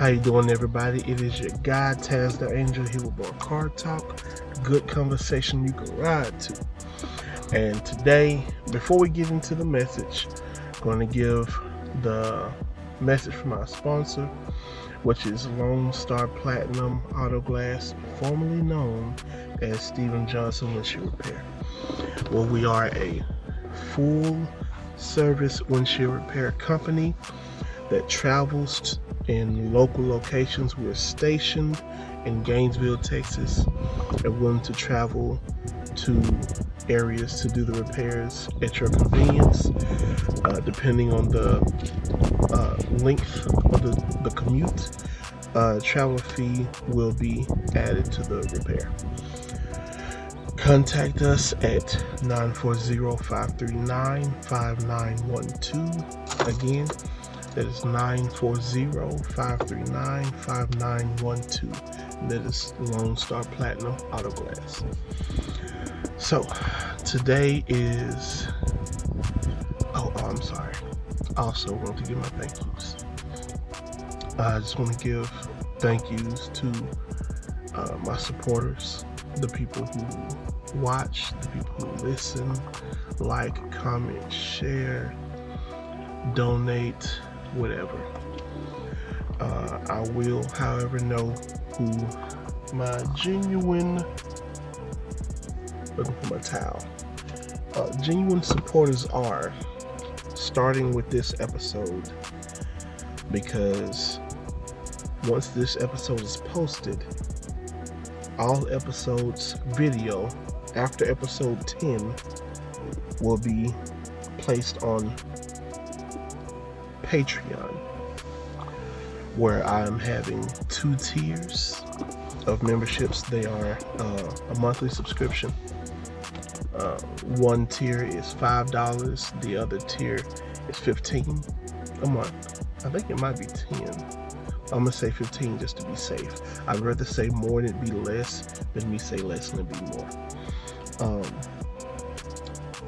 How you doing, everybody? It is your guy, Tazz the Angel, here with more car talk, good conversation you can ride to. And today, before we get into the message, I'm going to give the message from our sponsor, which is Lone Star Platinum Auto Glass, formerly known as Steven Johnson Windshield Repair. Well, we are a full service windshield repair company that travels in local locations. We're stationed in Gainesville, Texas, and willing to travel to areas to do the repairs at your convenience. Depending on the length of the commute, travel fee will be added to the repair. Contact us at 940-539-5912. Again, that is 940-539-5912. And that is Lone Star Platinum Auto Glass. So, today is... I'm sorry. I also want to give my thank yous. I just want to give thank yous to my supporters, the people who watch, the people who listen, like, comment, share, donate, whatever. I will, however, know who my genuine, looking for my towel, genuine supporters are, starting with this episode, because once this episode is posted, all episodes video after episode 10 will be placed on Patreon, where I am having 2 tiers of memberships. They are a monthly subscription. One tier is $5, the other tier is $15 a month. I think it might be 10. I'm gonna say 15 just to be safe. I'd rather say more and it be less than me say less and it be more.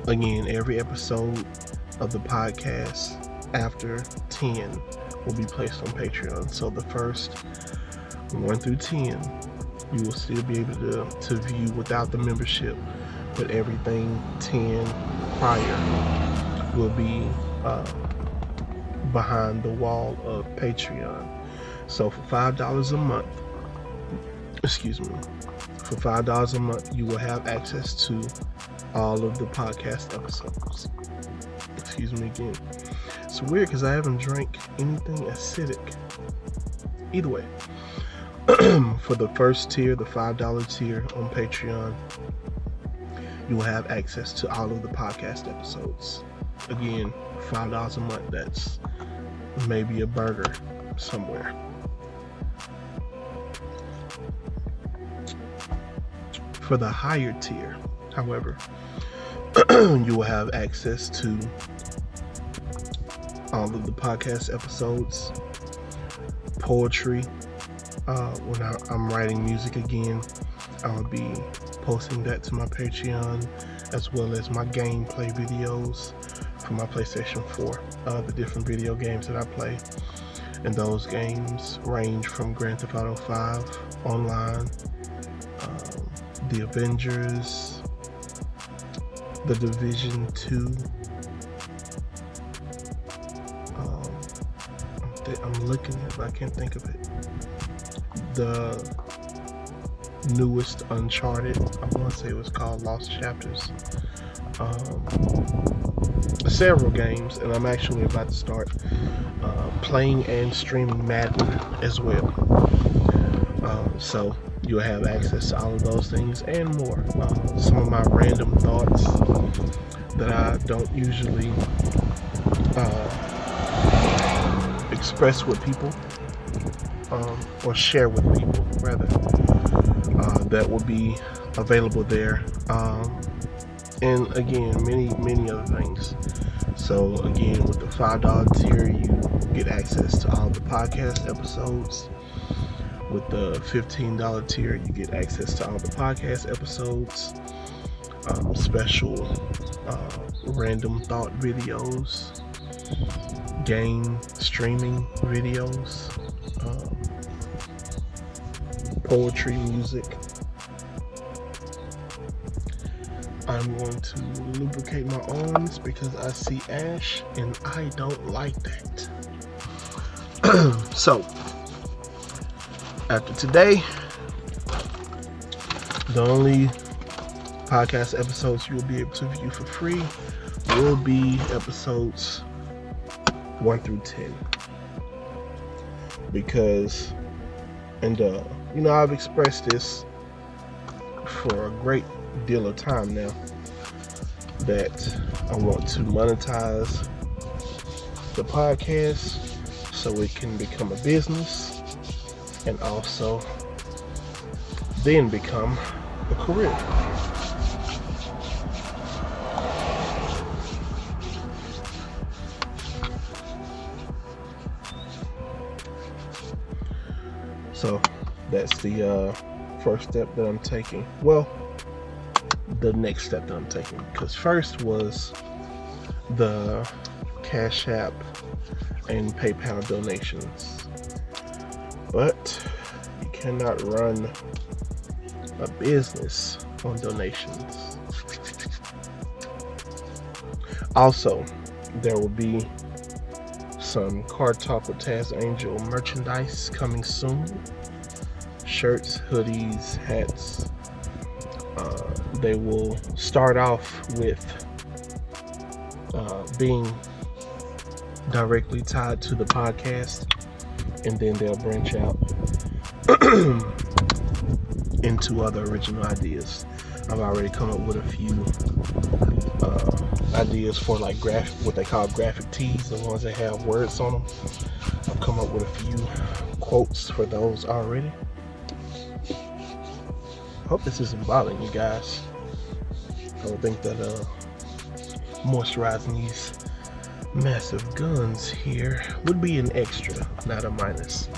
Again, every episode of the podcast after 10 will be placed on Patreon. So the first 1 through 10, you will still be able to view without the membership, but everything 10 prior will be behind the wall of Patreon. So for $5 a month, for $5 a month, you will have access to all of the podcast episodes. Excuse me again. It's weird because I haven't drank anything acidic. Either way, for the first tier, the $5 tier on Patreon, you will have access to all of the podcast episodes. Again, $5 a month, that's maybe a burger somewhere. For the higher tier, however, you will have access to all of the podcast episodes, poetry. When I'm writing music again, I'll be posting that to my Patreon, as well as my gameplay videos for my PlayStation 4, the different video games that I play. And those games range from Grand Theft Auto 5 online, The Avengers, The Division 2. I'm looking at it, but I can't think of it. The newest Uncharted, I want to say it was called Lost Chapters. Several games, and I'm actually about to start playing and streaming Madden as well. So you'll have access to all of those things and more. Some of my random thoughts that I don't usually express with people, or share with people rather, that will be available there, and again, many other things. So again, with the $5 tier, you get access to all the podcast episodes. With the $15 tier, you get access to all the podcast episodes, special random thought videos, game streaming videos, poetry, music. I'm going to lubricate my arms because I see ash and I don't like that. So, after today, the only podcast episodes you will be able to view for free will be episodes 1 through 10. Because, and I've expressed this for a great deal of time now, that I want to monetize the podcast so it can become a business and also then become a career. So that's the first step that I'm taking. Well, the next step that I'm taking, because first was the Cash App and PayPal donations, but you cannot run a business on donations. Also, there will be some Card Talk with Tazz Angel merchandise coming soon. Shirts, hoodies, hats. They will start off with being directly tied to the podcast, and then they'll branch out into other original ideas. I've already come up with a few ideas for like what they call graphic tees, the ones that have words on them. I've come up with a few quotes for those already. Hope this isn't bothering you guys. I would think that moisturizing these massive guns here would be an extra, not a minus.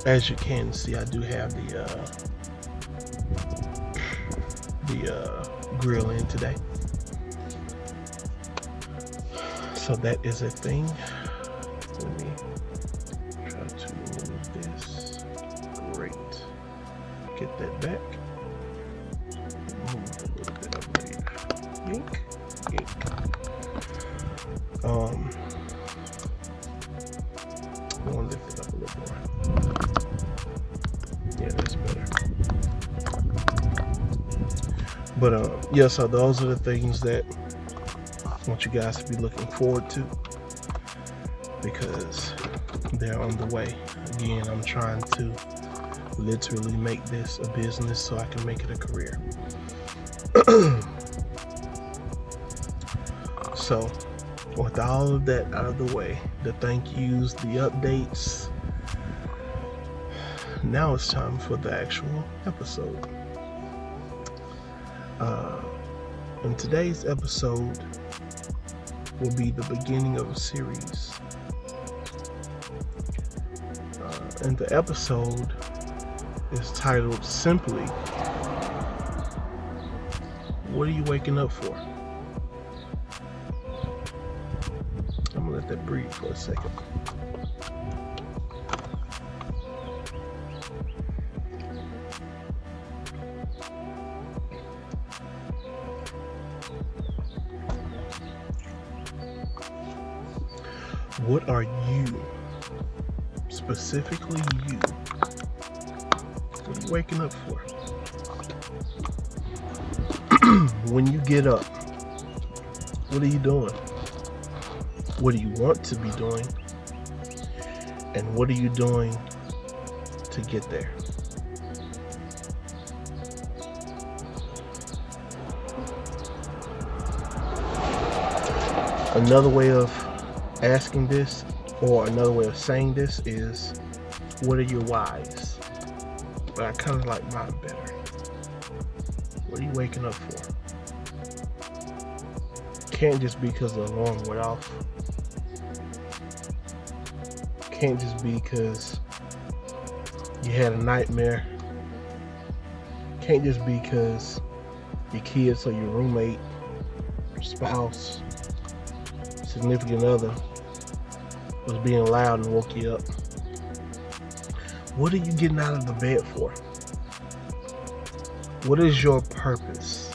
As you can see, I do have the grill in today, so that is a thing. Let me try to move this. Great. Get that back. Move a little bit over here. Yink, yink. I want to lift it up a little more. Yeah, that's better. But yeah, so those are the things that I want you guys to be looking forward to, because they're on the way. Again, I'm trying to literally make this a business so I can make it a career. So, with all of that out of the way, the thank yous, the updates, now it's time for the actual episode. And today's episode will be the beginning of a series. And the episode is titled simply, "What are you waking up for?" I'm gonna let that breathe for a second. What are you, specifically you, what are you waking up for? When you get up, what are you doing? What do you want to be doing? And what are you doing to get there? Another way of asking this, or another way of saying this, is, what are your whys? But I kind of like mine better. What are you waking up for? Can't just be because the alarm went off. Can't just be because you had a nightmare. Can't just be because your kids or your roommate, your spouse, significant other was being loud and woke you up. What are you getting out of the bed for? What is your purpose?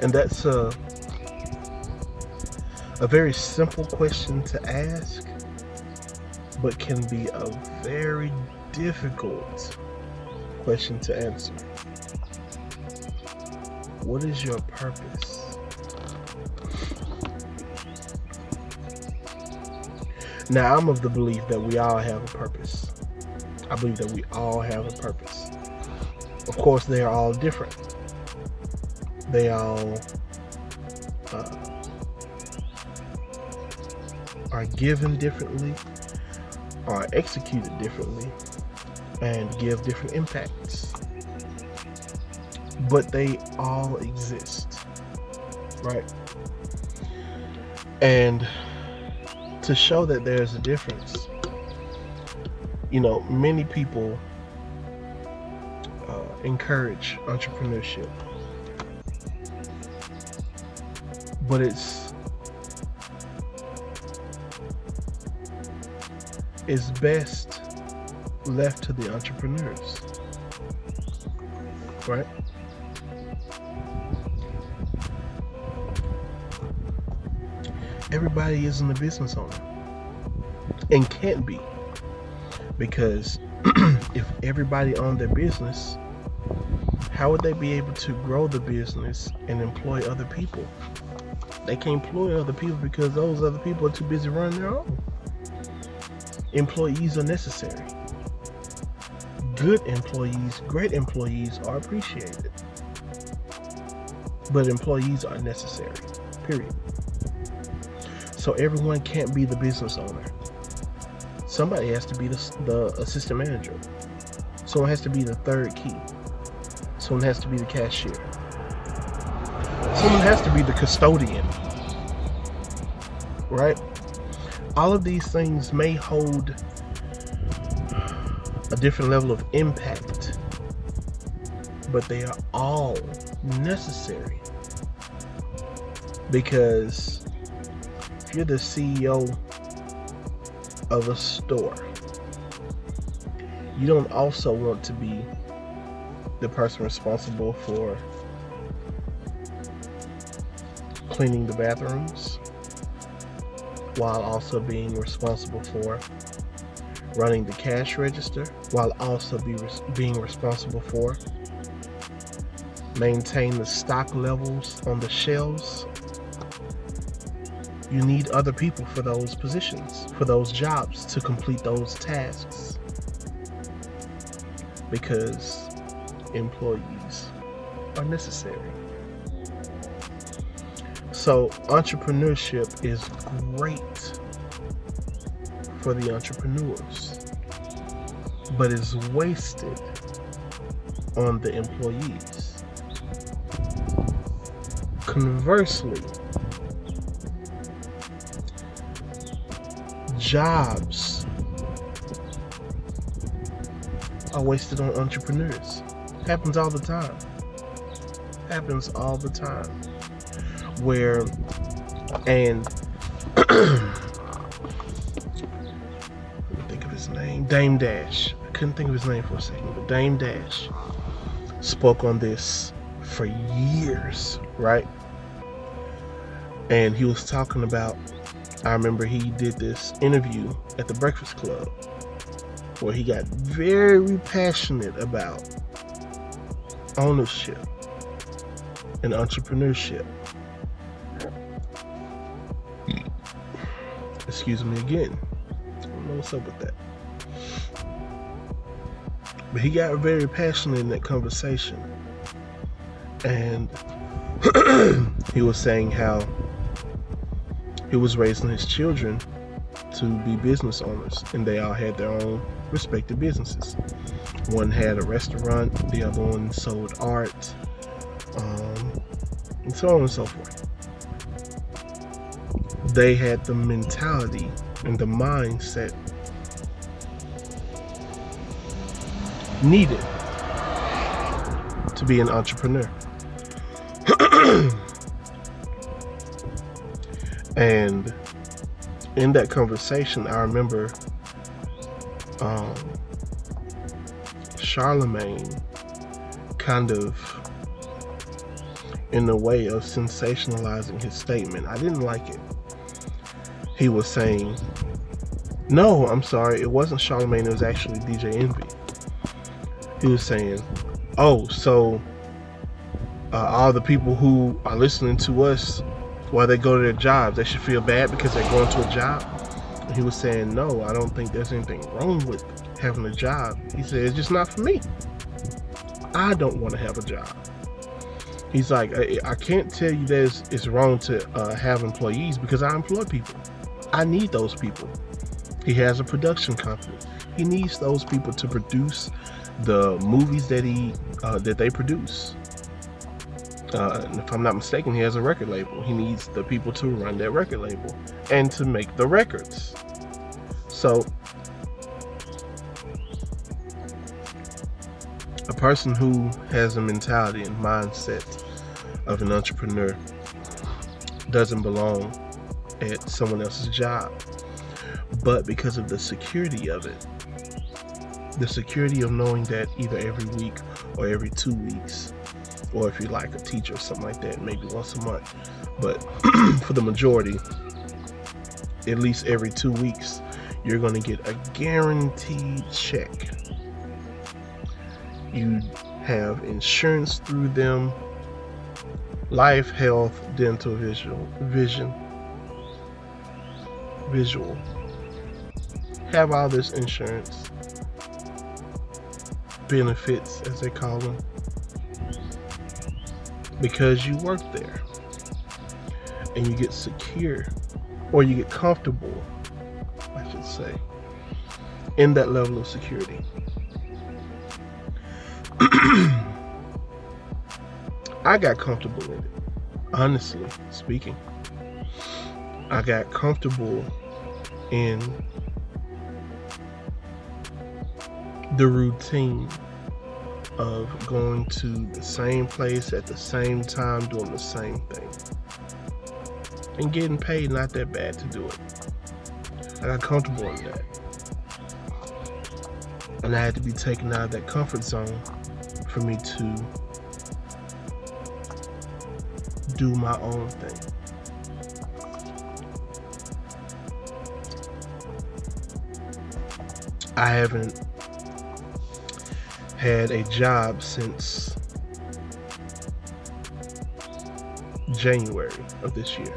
And that's a very simple question to ask, but can be a very difficult question to answer. What is your purpose? Now, I'm of the belief that we all have a purpose. I believe that we all have a purpose. Of course, they are all different. They all are given differently, are executed differently, and give different impacts. But they all exist, right? And to show that there's a difference, many people encourage entrepreneurship, but it's best left to the entrepreneurs, right? Everybody isn't a business owner and can't be, because if everybody owned their business, how would they be able to grow the business and employ other people? They can't employ other people because those other people are too busy running their own. Employees are necessary. Good employees, great employees are appreciated, but employees are necessary, period. So everyone can't be the business owner. Somebody has to be the assistant manager. Someone has to be the third key. Someone has to be the cashier. Someone has to be the custodian, right? All of these things may hold a different level of impact, but they are all necessary. Because if you're the CEO of a store, you don't also want to be the person responsible for cleaning the bathrooms, while also being responsible for running the cash register, while also being responsible for maintain the stock levels on the shelves. You need other people for those positions, for those jobs, to complete those tasks, because employees are necessary. So entrepreneurship is great for the entrepreneurs, but is wasted on the employees. Conversely, jobs are wasted on entrepreneurs. Happens all the time. Happens all the time. And let me think of his name. Dame Dash. I couldn't think of his name for a second, but Dame Dash spoke on this for years, right? And he was talking about, I remember he did this interview at the Breakfast Club where he got very passionate about ownership and entrepreneurship. Excuse me again. I don't know what's up with that. But he got very passionate in that conversation. And he was saying how he was raising his children to be business owners, and they all had their own respective businesses. One had a restaurant, the other one sold art, and so on and so forth. They had the mentality and the mindset needed to be an entrepreneur. And in that conversation, I remember Charlemagne kind of in the way of sensationalizing his statement. I didn't like it. He was saying, no, I'm sorry, it wasn't Charlemagne, it was actually DJ Envy. He was saying, oh, so all the people who are listening to us while they go to their jobs, they should feel bad because they're going to a job? And he was saying, no, I don't think there's anything wrong with having a job. He said, it's just not for me. I don't want to have a job. He's like, I can't tell you that it's wrong to have employees because I employ people. I need those people. He has a production company. He needs those people to produce the movies that they produce. And if I'm not mistaken, he has a record label. He needs the people to run that record label and to make the records. So a person who has a mentality and mindset of an entrepreneur doesn't belong at someone else's job. But because of the security of it, the security of knowing that either every week or every 2 weeks, or if you're like a teacher or something like that, maybe once a month, but for the majority, at least every 2 weeks, you're going to get a guaranteed check. You have insurance through them, life, health, dental, vision, visual. Have all this insurance, benefits as they call them, because you work there and you get secure, or you get comfortable, I should say, in that level of security. I got comfortable in it, honestly speaking. I got comfortable in the routine of going to the same place at the same time, doing the same thing, and getting paid not that bad to do it. I got comfortable in that, and I had to be taken out of that comfort zone for me to do my own thing. I haven't had a job since January of this year,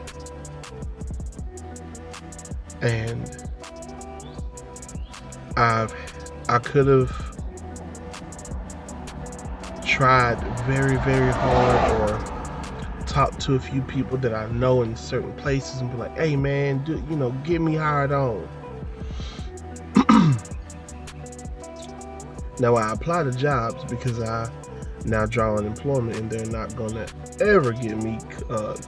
and I could have tried very, very hard, or talked to a few people that I know in certain places and be like, hey man, get me hired on. Now I apply to jobs because I now draw unemployment, and they're not gonna ever get me,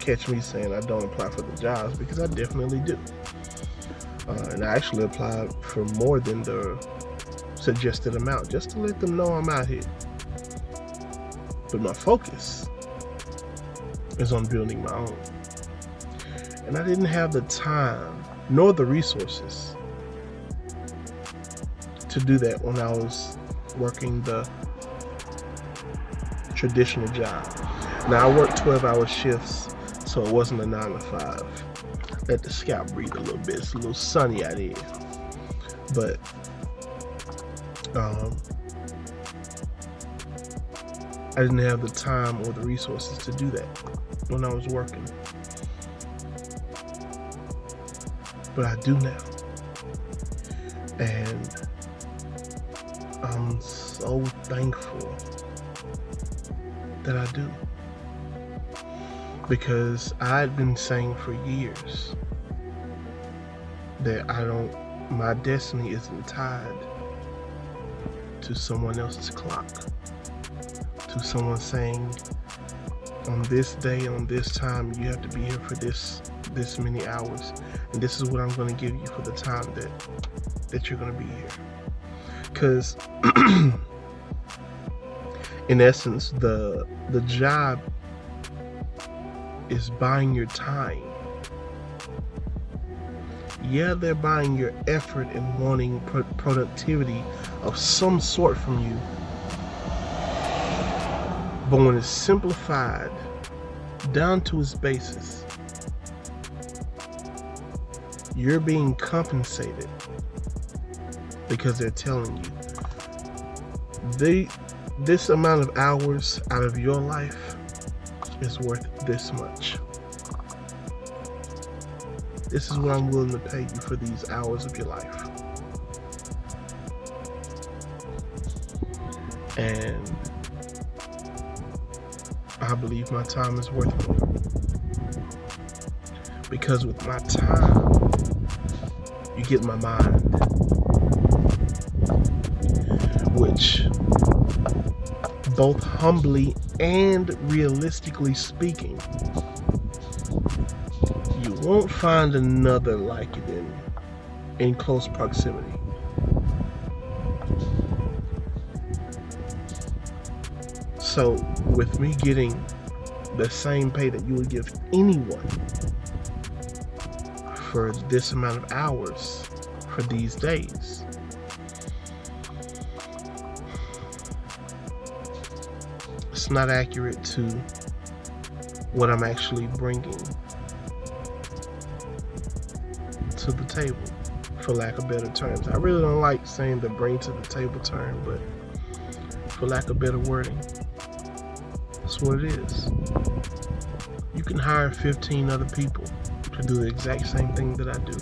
catch me saying I don't apply for the jobs, because I definitely do. And I actually applied for more than the suggested amount, just to let them know I'm out here. But my focus is on building my own. And I didn't have the time nor the resources to do that when I was working the traditional job. Now I worked 12-hour shifts, so it wasn't a 9 to 5. Let the scalp breathe a little bit. It's a little sunny out here. But I didn't have the time or the resources to do that when I was working. But I do now. And I'm so thankful that I do. Because I'd been saying for years that my destiny isn't tied to someone else's clock. To someone saying, on this day, on this time, you have to be here for this many hours, and this is what I'm going to give you for the time that you're going to be here. Because in essence, the job is buying your time. Yeah, they're buying your effort and wanting productivity of some sort from you. But when it's simplified down to its basis, you're being compensated because they're telling you this amount of hours out of your life is worth this much. This is what I'm willing to pay you for these hours of your life. And I believe my time is worth more. Because with my time, you get my mind, which, both humbly and realistically speaking, you won't find another like it in close proximity. So with me getting the same pay that you would give anyone for this amount of hours for these days, it's not accurate to what I'm actually bringing to the table, for lack of better terms. I really don't like saying the bring to the table term, but for lack of better wording, that's what it is. You can hire 15 other people to do the exact same thing that I do.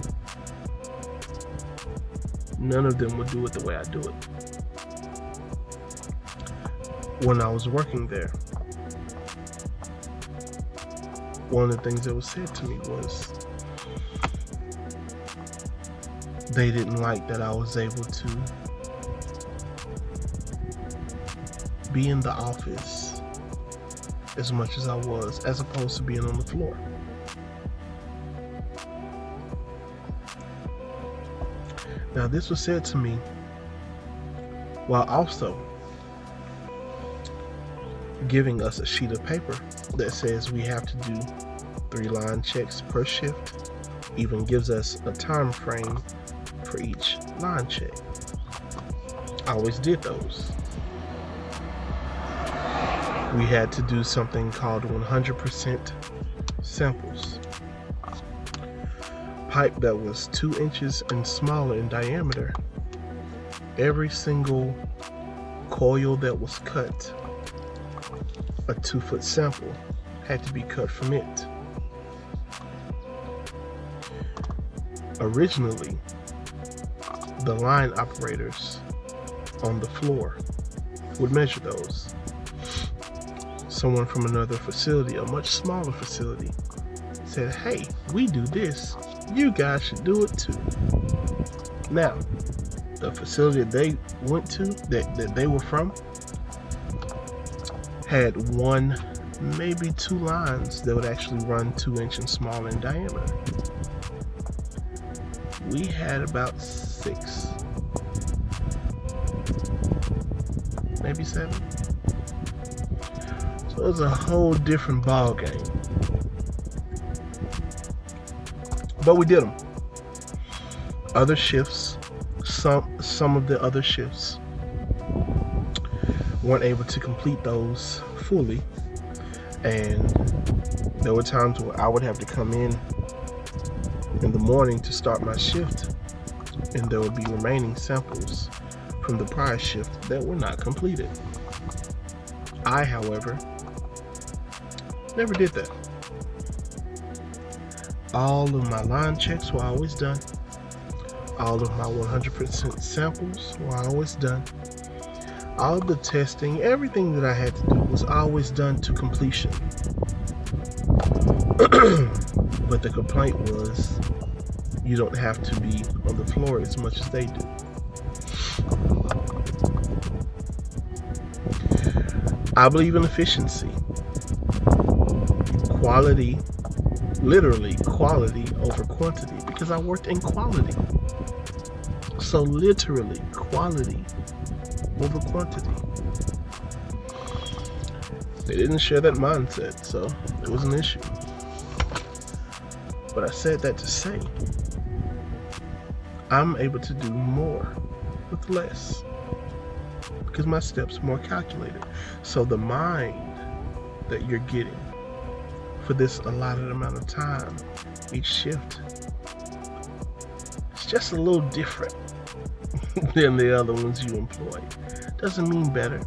None of them would do it the way I do it. When I was working there, one of the things that was said to me was they didn't like that I was able to be in the office as much as I was, as opposed to being on the floor. Now, this was said to me while also giving us a sheet of paper that says we have to do 3 line checks per shift, even gives us a time frame for each line check. I always did those. We had to do something called 100% samples. Pipe that was 2 inches and smaller in diameter. Every single coil that was cut, a 2-foot sample had to be cut from it. Originally, the line operators on the floor would measure those. Someone from another facility, a much smaller facility, said, hey, we do this, you guys should do it too. Now, the facility that they went to, that they were from, had 1, maybe 2 lines that would actually run 2 inches and smaller in diameter. We had about 6, maybe 7. So it was a whole different ball game. But we did them. Other shifts, some of the other shifts weren't able to complete those fully, and there were times where I would have to come in the morning to start my shift, and there would be remaining samples from the prior shift that were not completed. I, however, never did that. All of my line checks were always done. All of my 100% samples were always done. All of the testing, everything that I had to do was always done to completion. But the complaint was, you don't have to be on the floor as much as they do. I believe in efficiency. Quality, literally quality over quantity, because I worked in quality. So literally quality over quantity. They didn't share that mindset, so it was an issue. But I said that to say, I'm able to do more with less because my steps are more calculated. So the mind that you're getting for this allotted amount of time, each shift, it's just a little different than the other ones you employ. Doesn't mean better,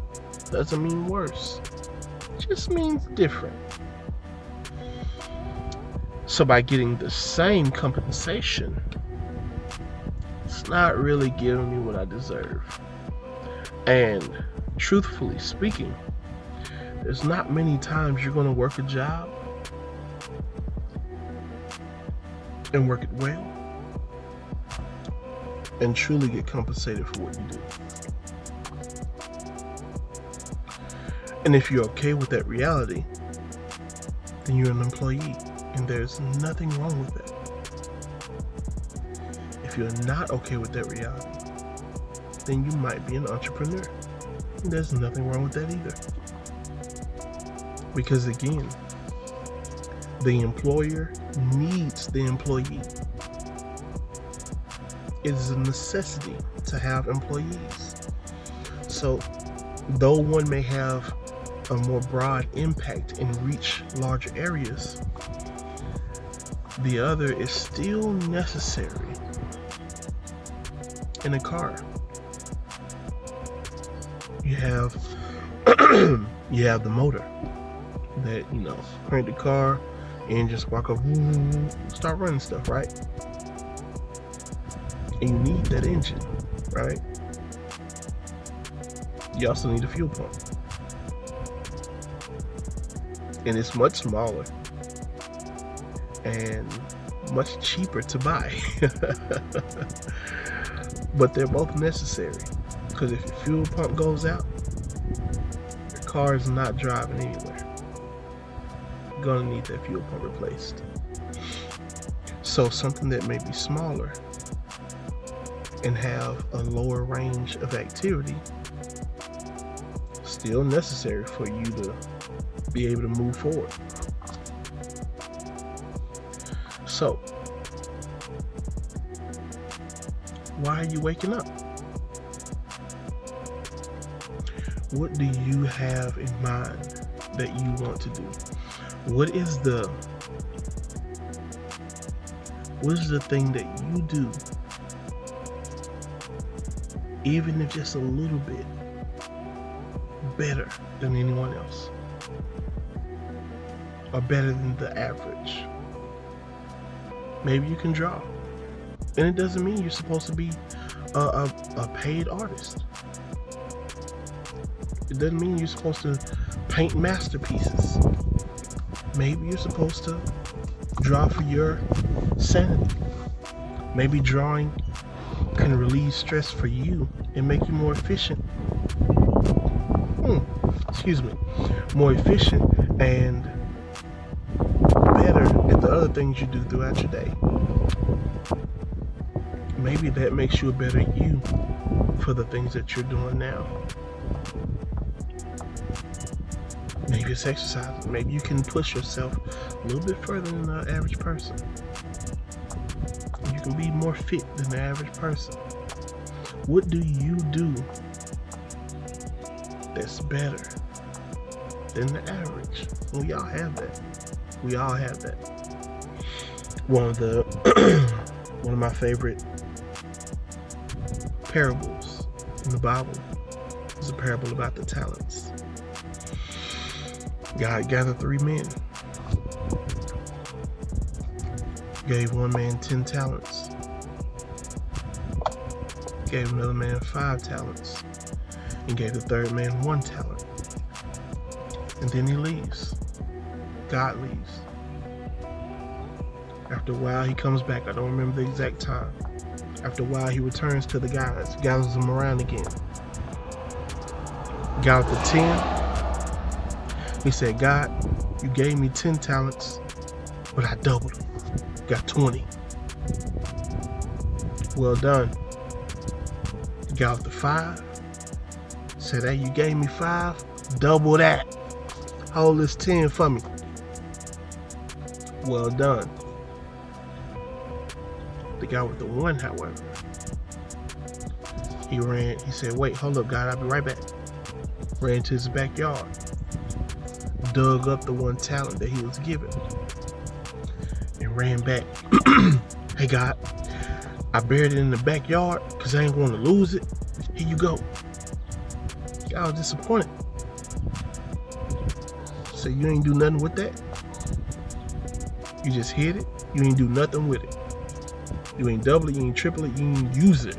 doesn't mean worse, just means different. So by getting the same compensation, it's not really giving me what I deserve. And truthfully speaking, there's not many times you're going to work a job and work it well and truly get compensated for what you do. And if you're okay with that reality, then you're an employee, and there's nothing wrong with that. If you're not okay with that reality, then you might be an entrepreneur. And there's nothing wrong with that either. Because again, the employer needs the employee. It is a necessity to have employees. So, though one may have a more broad impact and reach larger areas, the other is still necessary in a car. You have you have the motor that, crank the car and just walk up, start running stuff, right? And you need that engine, right? You also need a fuel pump. And it's much smaller and much cheaper to buy. But they're both necessary, because if your fuel pump goes out, your car is not driving anywhere. You're gonna need that fuel pump replaced. So something that may be smaller and have a lower range of activity, still necessary for you to be able to move forward. So, why are you waking up? What do you have in mind that you want to do? What is the thing that you do, even if just a little bit better than anyone else, or better than the average? Maybe you can draw, and it doesn't mean you're supposed to be a paid artist. It doesn't mean you're supposed to paint masterpieces. Maybe you're supposed to draw for your sanity. Maybe drawing can relieve stress for you and make you more efficient. More efficient and better at the other things you do throughout your day. Maybe that makes you a better you for the things that you're doing now. Maybe it's exercise. Maybe you can push yourself a little bit further than the average person. You can be more fit than the average person. What do you do that's better than the average? We all have that. We all have that. One of my favorite parables in the Bible is a parable about the talents. God gathered 3 men, gave one man 10 talents, gave another man 5 talents, and gave the third man 1 talent. And then he leaves. God leaves. After a while, he comes back. I don't remember the exact time. After a while, he returns to the guys, gathers them around again. Got the 10. He said, God, you gave me 10 talents, but I doubled them. Got 20. Well done. He got the 5. Said, hey, you gave me 5, double that. Hold this 10 for me. Well done. The guy with the one, however, he ran. He said, "Wait, hold up, God, I'll be right back." Ran to his backyard, dug up the one talent that he was given, and ran back. "Hey, God, I buried it in the backyard because I ain't want to lose it. Here you go." I was disappointed. So you ain't do nothing with that? You just hid it? You ain't do nothing with it. You ain't double it, you ain't triple it, you ain't use it.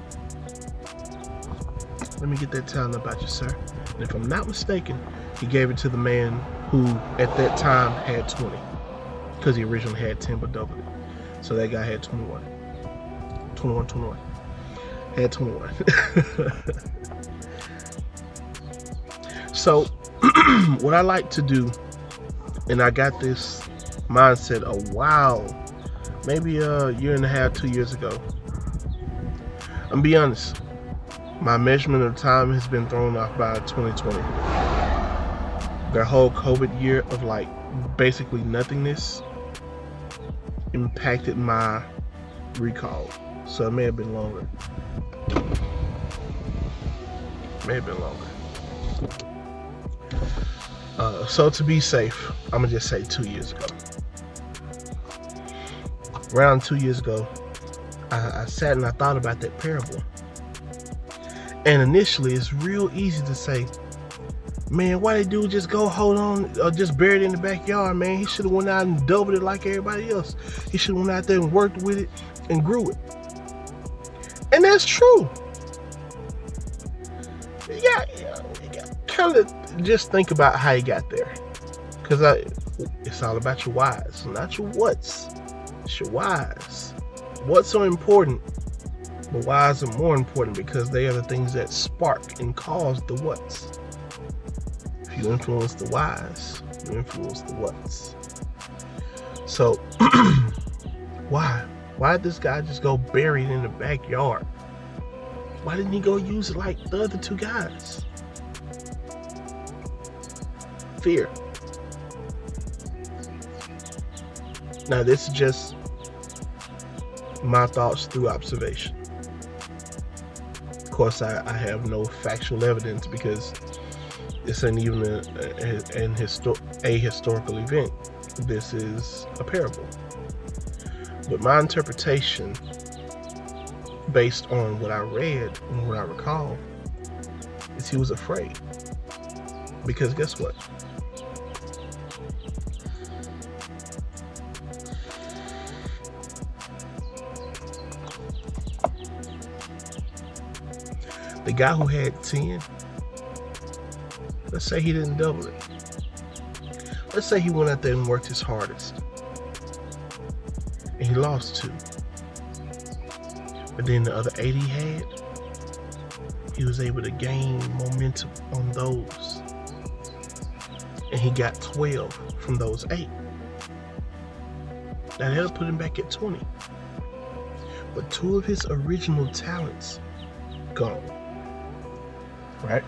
Let me get that talent about you, sir. And if I'm not mistaken, he gave it to the man who at that time had 20. Because he originally had 10 but doubled it. So that guy had 21. 21. Had 21. So what I like to do, and I got this mindset a while, maybe a year and a half, 2 years ago. I'm gonna be honest, my measurement of time has been thrown off by 2020. The whole COVID year of like basically nothingness impacted my recall. So it may have been longer. So to be safe, I'm gonna just say 2 years ago. Around 2 years ago, I sat and I thought about that parable. And initially, it's real easy to say, man, why did dude just go hold on, or just bury it in the backyard, man? He should have went out and doubled it like everybody else. He should have went out there and worked with it and grew it. And that's true. Yeah, kind of just think about how he got there. Because it's all about your whys, not your whats. It's your whys. Whats are important, but whys are more important because they are the things that spark and cause the whats. If you influence the whys, you influence the whats. So, why? Why did this guy just go bury it in the backyard? Why didn't he go use it like the other two guys? Fear. Now, this is just my thoughts through observation. Of course, I have no factual evidence because this ain't even a historical event. This is a parable. But my interpretation, based on what I read and what I recall, is he was afraid. Because guess what? The guy who had 10, let's say he didn't double it. Let's say he went out there and worked his hardest. And he lost 2. But then the other 8 he had, he was able to gain momentum on those. And he got 12 from those 8. Now that'll put him back at 20. But 2 of his original talents gone. Right?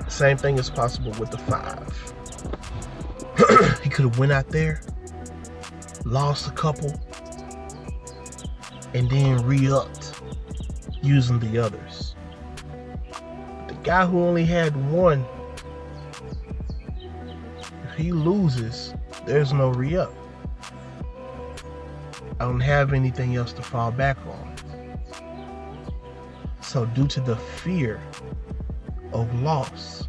Same thing is possible with the 5. He could have went out there, lost a couple, and then re-upped using the others. The guy who only had 1, if he loses, there's no re-up. I don't have anything else to fall back on. So due to the fear of loss,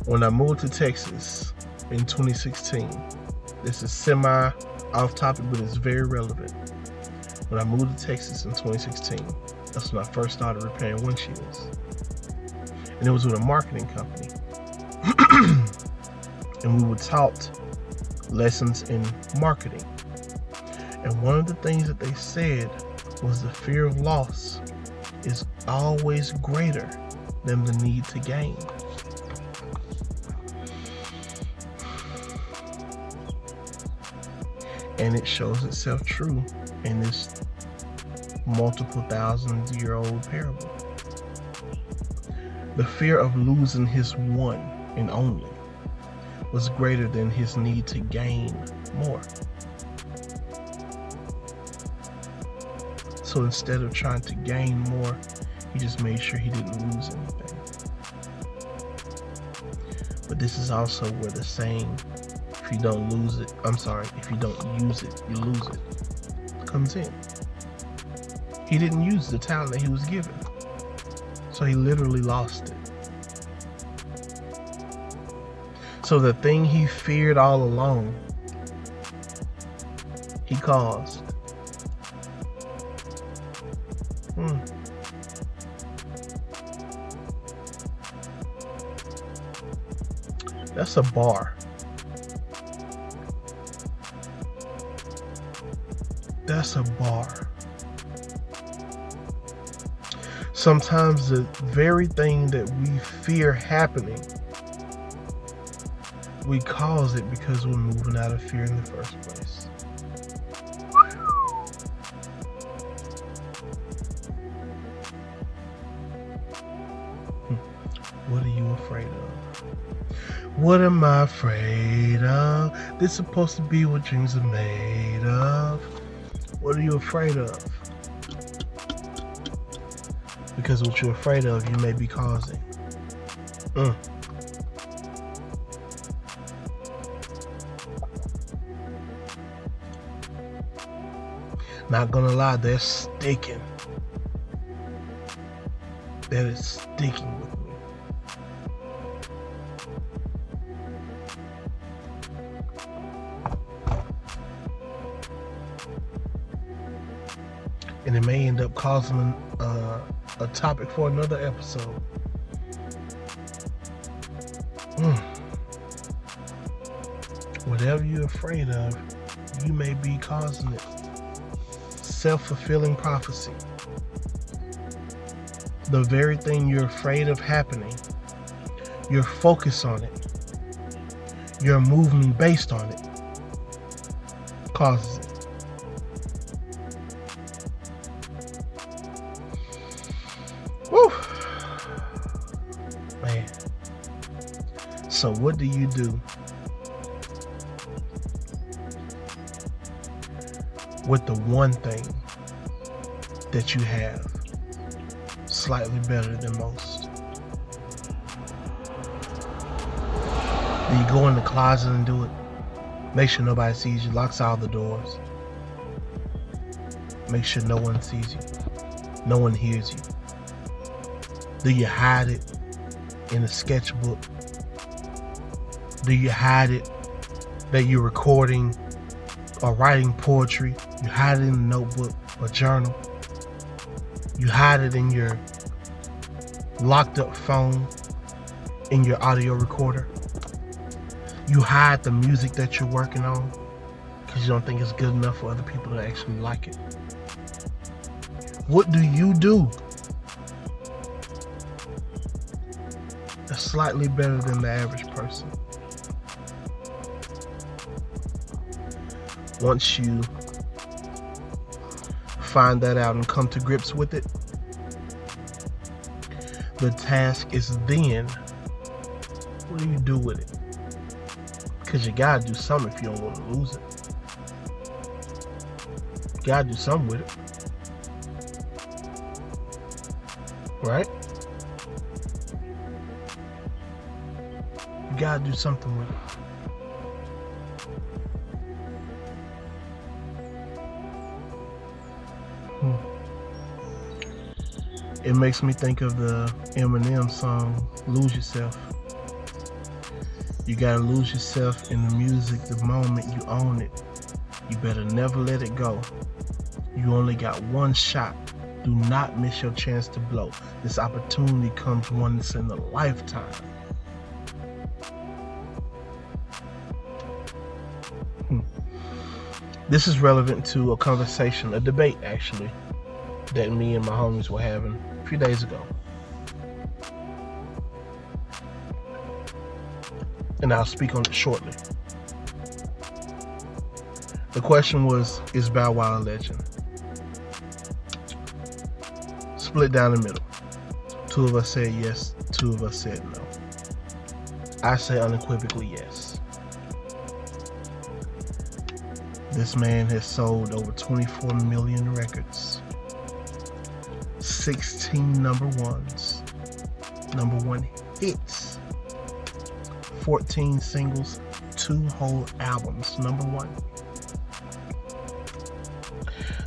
when I moved to Texas in 2016, this is semi off topic, but it's very relevant. When I moved to Texas in 2016, that's when I first started repairing windshields. And it was with a marketing company. And we were taught lessons in marketing. And one of the things that they said was the fear of loss is always greater than the need to gain. And it shows itself true in this multiple 1,000-year-old parable. The fear of losing his one and only was greater than his need to gain more. So instead of trying to gain more, he just made sure he didn't lose anything. But this is also where the saying, if you don't use it, you lose it, comes in. He didn't use the talent that he was given. So he literally lost it. So the thing he feared all along, he caused. That's a bar. That's a bar. Sometimes the very thing that we fear happening, we cause it because we're moving out of fear in the first place. What are you afraid of? What am I afraid of? This is supposed to be what dreams are made of. What are you afraid of? Because what you're afraid of, you may be causing. Not gonna lie, they're sticking. That is sticking with me. And it may end up causing a topic for another episode. Whatever you're afraid of, you may be causing it. Self-fulfilling prophecy. The very thing you're afraid of happening, your focus on it, your movement based on it, causes it. Woo! Man. So what do you do with the one thing that you have slightly better than most? Do you go in the closet and do it? Make sure nobody sees you. Locks all the doors. Make sure no one sees you. No one hears you. Do you hide it in a sketchbook? Do you hide it that you're recording or writing poetry? You hide it in a notebook or journal. You hide it in your locked up phone, in your audio recorder. You hide the music that you're working on because you don't think it's good enough for other people to actually like it. What do you do that's slightly better than the average person? Once you find that out and come to grips with it, the task is then, what do you do with it? Because you gotta do something if you don't want to lose it. You gotta do something with it. Right? You gotta do something with it. It makes me think of the Eminem song, Lose Yourself. You gotta lose yourself in the music the moment you own it. You better never let it go. You only got one shot. Do not miss your chance to blow. This opportunity comes once in a lifetime. This is relevant to a conversation, a debate actually, that me and my homies were having a few days ago. And I'll speak on it shortly. The question was, is Bow Wow a legend? Split down the middle. Two of us said yes, two of us said no. I say unequivocally yes. This man has sold over 24 million records, 16 number one hits, 14 singles, 2 whole albums, number one.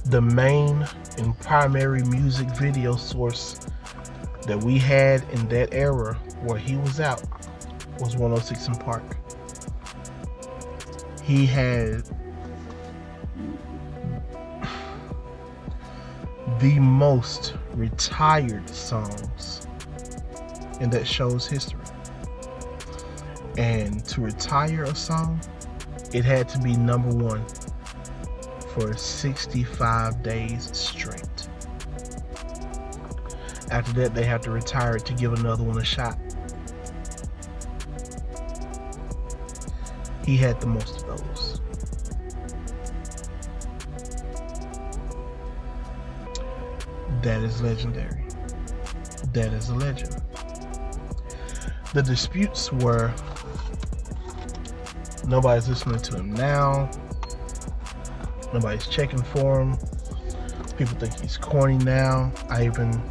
The main and primary music video source that we had in that era where he was out was 106 in Park. He had the most retired songs in that show's history. And to retire a song, it had to be number one for 65 days straight. After that, they have to retire it to give another one a shot. He had the most of those. That is legendary. That is a legend. The disputes were nobody's listening to him now. Nobody's checking for him. People think he's corny now. I even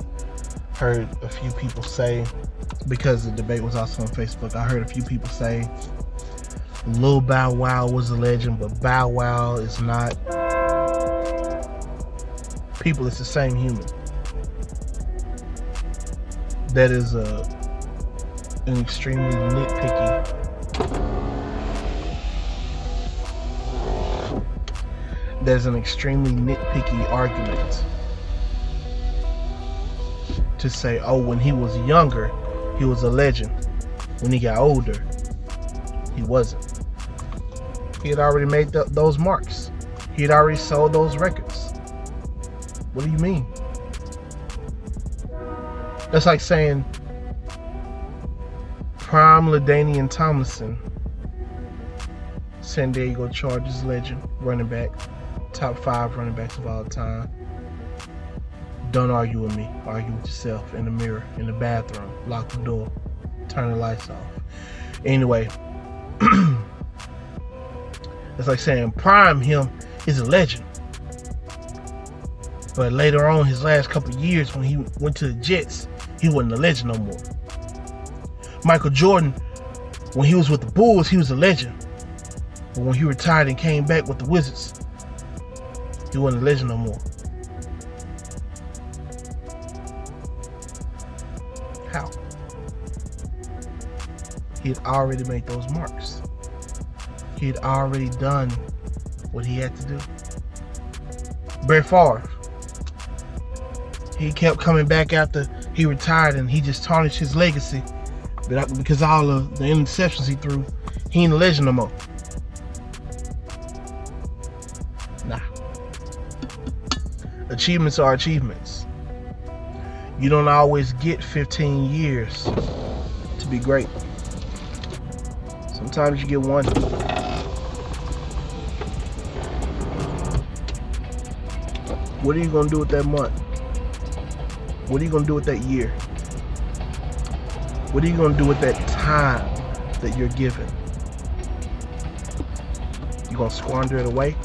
heard a few people say, because the debate was also on Facebook, I heard a few people say Lil Bow Wow was a legend, but Bow Wow is not. People, it's the same human. That is an extremely nitpicky. There's an extremely nitpicky argument to say, oh, when he was younger, he was a legend. When he got older, he wasn't. He had already made those marks. He had already sold those records. What do you mean? That's like saying prime LaDainian Tomlinson, San Diego Chargers legend, running back, top 5 running backs of all time. Don't argue with me. Argue with yourself in the mirror, in the bathroom. Lock the door. Turn the lights off. Anyway, it's like saying prime him is a legend. But later on, his last couple of years, when he went to the Jets, he wasn't a legend no more. Michael Jordan, when he was with the Bulls, he was a legend. But when he retired and came back with the Wizards, he wasn't a legend no more. How? He had already made those marks. He had already done what he had to do. Brett Favre, he kept coming back after he retired, and he just tarnished his legacy. But because all of the interceptions he threw, he ain't a legend no more. Nah. Achievements are achievements. You don't always get 15 years to be great. Sometimes you get one. What are you going to do with that month? What are you going to do with that year? What are you going to do with that time that you're given? You going to squander it away?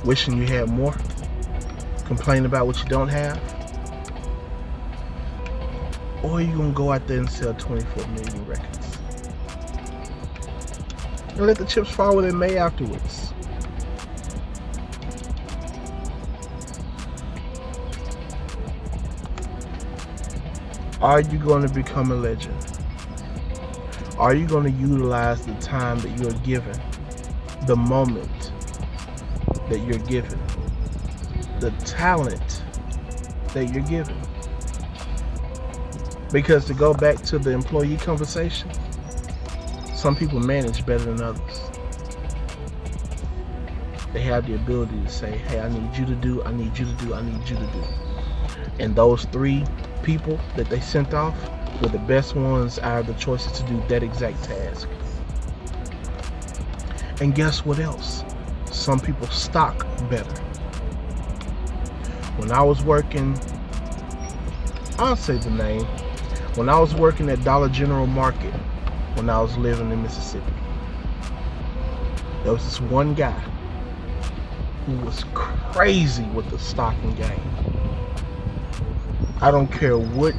Wishing you had more? Complain about what you don't have? Or are you going to go out there and sell 24 million records? And let the chips fall where they may afterwards. Are you going to become a legend? Are you going to utilize the time that you're given, the moment that you're given, the talent that you're given? Because to go back to the employee conversation, some people manage better than others. They have the ability to say, hey, I need you to do, I need you to do, I need you to do. And those 3 people that they sent off were the best ones out of the choices to do that exact task. And guess what else? Some people stock better. When I was working, I'll say the name, When I was working at Dollar General Market, when I was living in Mississippi, there was this one guy who was crazy with the stocking game. I don't care what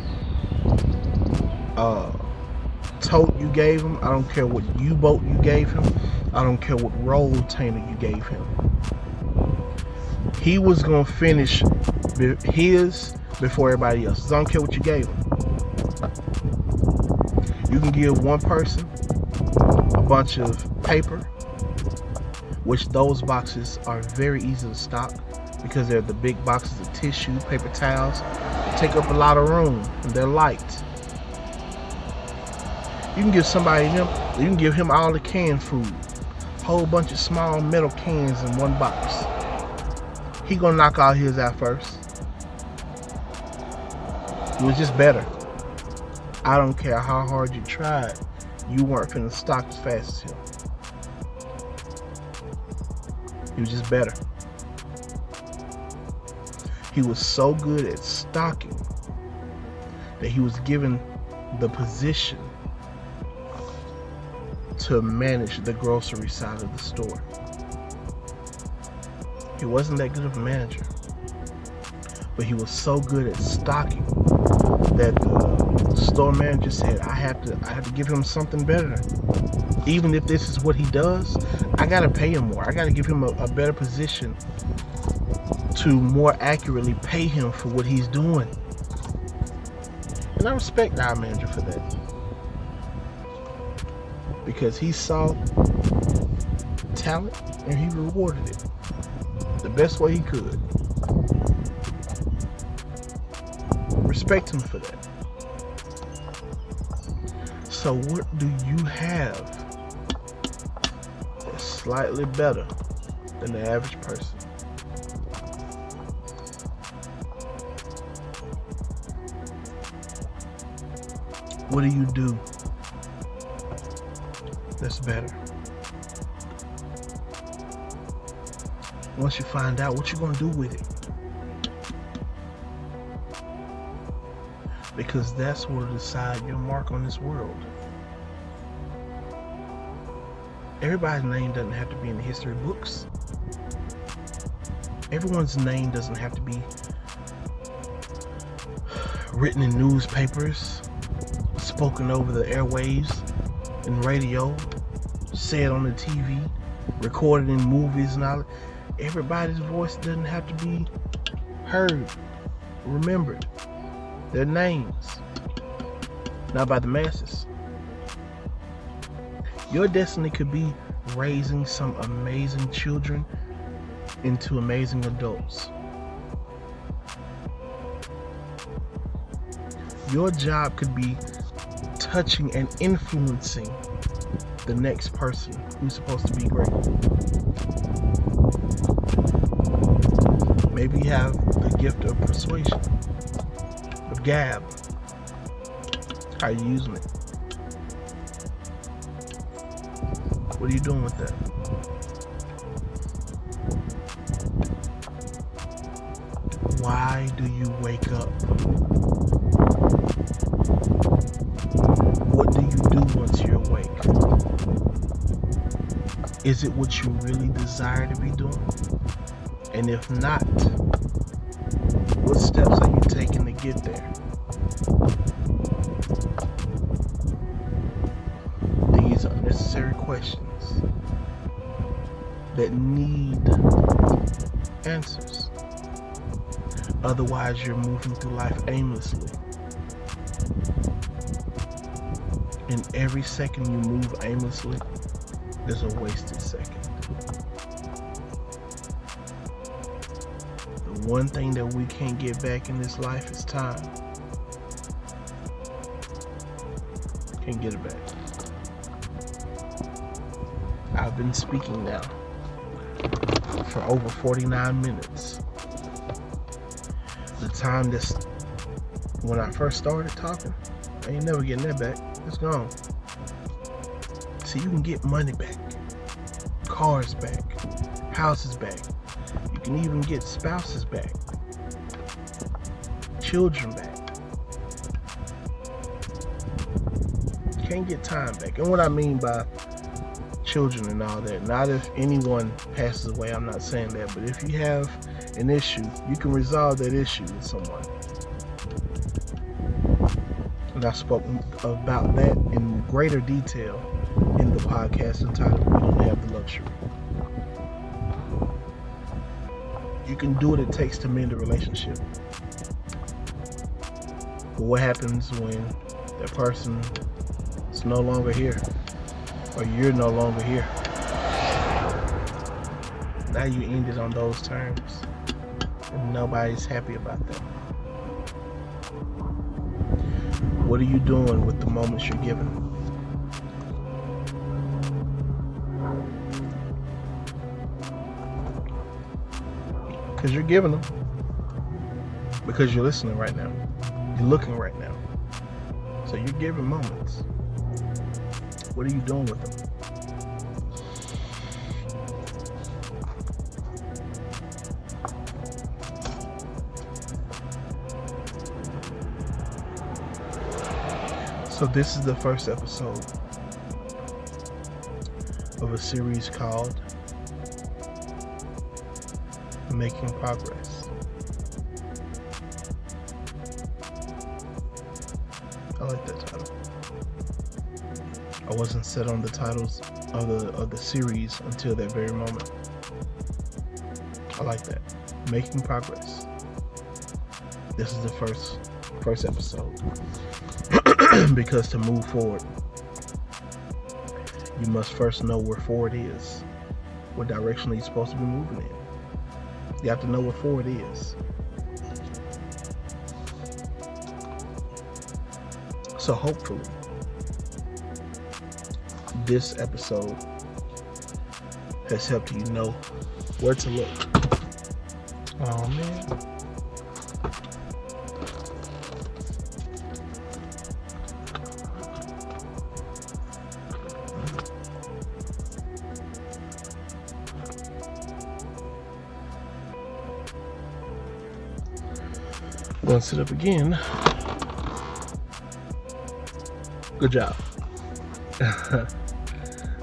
tote you gave him. I don't care what U-boat you gave him. I don't care what rotator you gave him. He was going to finish his before everybody else. I don't care what you gave him. You can give one person a bunch of paper, which those boxes are very easy to stock because they're the big boxes of tissue, paper towels. They take up a lot of room and they're light. You can give somebody them, you can give him all the canned food. Whole bunch of small metal cans in one box. He gonna knock all his out first. It was just better. I don't care how hard you tried, you weren't finna stock as fast as him. He was just better. He was so good at stocking that he was given the position to manage the grocery side of the store. He wasn't that good of a manager, but he was so good at stocking that the store manager said, I have to give him something better. Even if this is what he does, I gotta pay him more. I gotta give him a better position to more accurately pay him for what he's doing. And I respect our manager for that, because he saw talent and he rewarded it the best way he could. Respect him for that. So what do you have that's slightly better than the average person? What do you do that's better? Once you find out, what you gonna do with it? Because that's what will decide your mark on this world. Everybody's name doesn't have to be in the history books. Everyone's name doesn't have to be written in newspapers, spoken over the airwaves, in radio, said on the TV, recorded in movies and all. Everybody's voice doesn't have to be heard, remembered. Their names, not by the masses. Your destiny could be raising some amazing children into amazing adults. Your job could be touching and influencing the next person who's supposed to be great. Maybe you have the gift of persuasion, of gab. How are you using it? What are you doing with that? Why do you wake up? What do you do once you're awake? Is it what you really desire to be doing? And if not, what steps are you taking to get there? These are necessary questions that need answers. Otherwise, you're moving through life aimlessly. And every second you move aimlessly is a wasted second. The one thing that we can't get back in this life is time. Can't get it back. I've been speaking now for over 49 minutes. The time that's when I first started talking, I ain't never getting that back. It's gone. See, you can get money back, cars back, houses back. You can even get spouses back, children back. can't get time back. And what I mean by children and all that, not if anyone passes away, I'm not saying that, but if you have an issue, you can resolve that issue with someone. And I spoke about that in greater detail in the podcast entitled We Don't Have the Luxury. You can do what it takes to mend a relationship. But what happens when that person is no longer here, or you're no longer here? Now you end it on those terms, and nobody's happy about that. What are you doing with the moments you're given? Because you're giving them. Because you're listening right now. You're looking right now. So you're giving moments. What are you doing with them? So this is the first episode of a series called Making Progress. I like that title. I wasn't set on the titles of the series until that very moment. I like that. Making Progress. This is the first episode. Because to move forward, you must first know where forward is, what direction are you supposed to be moving in. You have to know where forward is. So hopefully, this episode has helped you know where to look. Oh man. Gonna sit up again. Good job.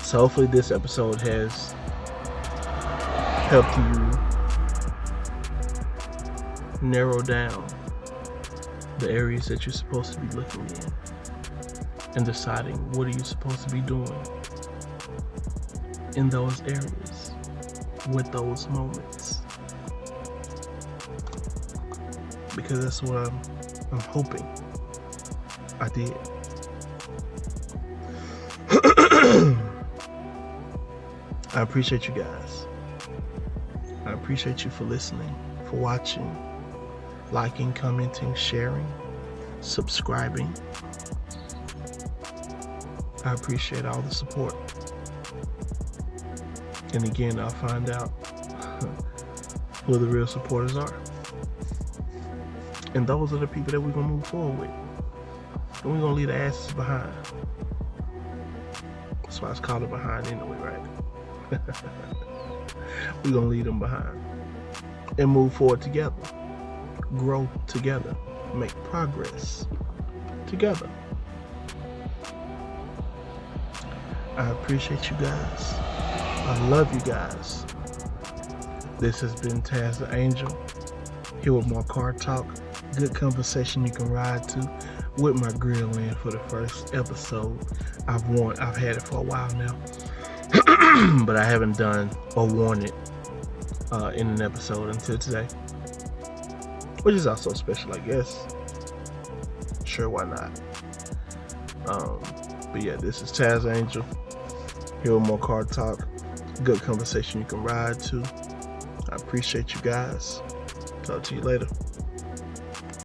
So hopefully this episode has helped you narrow down the areas that you're supposed to be looking in and deciding what are you supposed to be doing in those areas with those moments. Because that's what I'm hoping I did. I appreciate you guys. I appreciate you for listening, for watching, liking, commenting, sharing, subscribing. I appreciate all the support. And again, I'll find out who the real supporters are. And those are the people that we're going to move forward with. And we're going to leave the asses behind. That's why it's called it behind anyway, right? We're going to leave them behind. And move forward together. Grow together. Make progress together. I appreciate you guys. I love you guys. This has been Tazz the Angel. Here with more car talk. Good conversation you can ride to with my grill in for the first episode. I've had it for a while now. But I haven't done or worn it in an episode until today. Which is also special, I guess. Sure, why not? But yeah, this is Tazz Angel. Here with more car talk. Good conversation you can ride to. I appreciate you guys. Talk to you later.